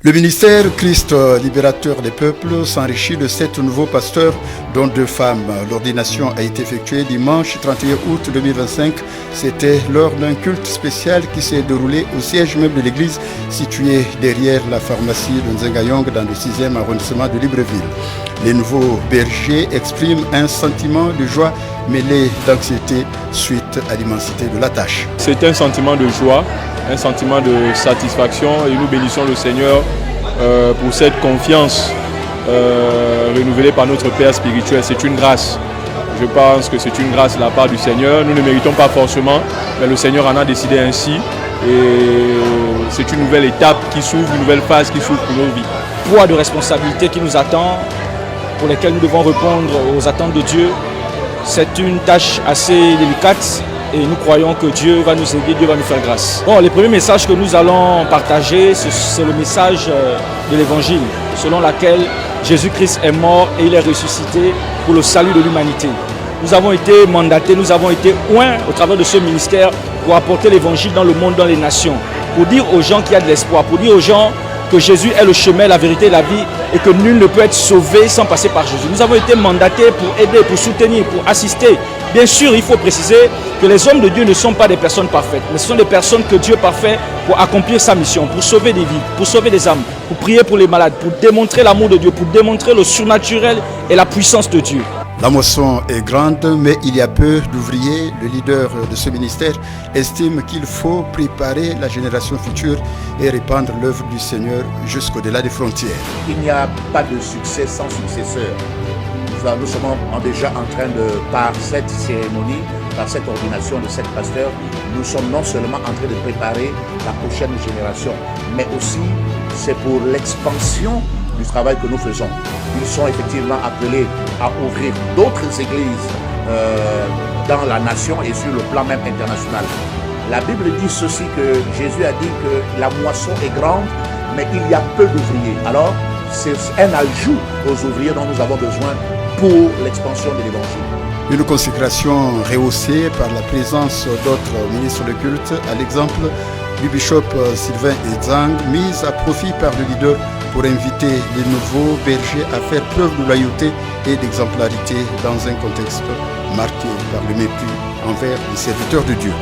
Le ministère Christ libérateur des peuples s'enrichit de 7 nouveaux pasteurs, dont 2 femmes. L'ordination a été effectuée dimanche 31 août 2025. C'était lors d'un culte spécial qui s'est déroulé au siège même de l'église situé derrière la pharmacie de Nzengayong dans le 6e arrondissement de Libreville. Les nouveaux bergers expriment un sentiment de joie mêlé d'anxiété suite à l'immensité de la tâche. C'est un sentiment de joie, un sentiment de satisfaction et nous bénissons le Seigneur pour cette confiance renouvelée par notre Père spirituel. C'est une grâce. Je pense que c'est une grâce de la part du Seigneur. Nous ne méritons pas forcément, mais le Seigneur en a décidé ainsi. Et c'est une nouvelle étape qui s'ouvre, une nouvelle phase qui s'ouvre pour nos vies. Poids de responsabilité qui nous attend, pour lesquels nous devons répondre aux attentes de Dieu. C'est une tâche assez délicate et nous croyons que Dieu va nous aider, Dieu va nous faire grâce. Bon, les premiers messages que nous allons partager, c'est le message de l'Évangile, selon lequel Jésus-Christ est mort et il est ressuscité pour le salut de l'humanité. Nous avons été mandatés, nous avons été oints au travers de ce ministère pour apporter l'Évangile dans le monde, dans les nations, pour dire aux gens qu'il y a de l'espoir, pour dire aux gens que Jésus est le chemin, la vérité et la vie et que nul ne peut être sauvé sans passer par Jésus. Nous avons été mandatés pour aider, pour soutenir, pour assister. Bien sûr, il faut préciser que les hommes de Dieu ne sont pas des personnes parfaites, mais ce sont des personnes que Dieu parfait pour accomplir sa mission, pour sauver des vies, pour sauver des âmes, pour prier pour les malades, pour démontrer l'amour de Dieu, pour démontrer le surnaturel et la puissance de Dieu. La moisson est grande, mais il y a peu d'ouvriers. Le leader de ce ministère estime qu'il faut préparer la génération future et répandre l'œuvre du Seigneur jusqu'au-delà des frontières. Il n'y a pas de succès sans successeur. Nous sommes déjà en train de, par cette cérémonie, par cette ordination de 7 pasteurs, nous sommes non seulement en train de préparer la prochaine génération, mais aussi c'est pour l'expansion du travail que nous faisons. Ils sont effectivement appelés à ouvrir d'autres églises dans la nation et sur le plan même international. La Bible dit ceci, que Jésus a dit que la moisson est grande, mais il y a peu d'ouvriers. Alors, c'est un ajout aux ouvriers dont nous avons besoin pour l'expansion de l'Évangile. Une consécration rehaussée par la présence d'autres ministres de culte, à l'exemple du bishop Sylvain Edzang, mise à profit par le leader pour inviter les nouveaux bergers à faire preuve de loyauté et d'exemplarité dans un contexte marqué par le mépris envers les serviteurs de Dieu.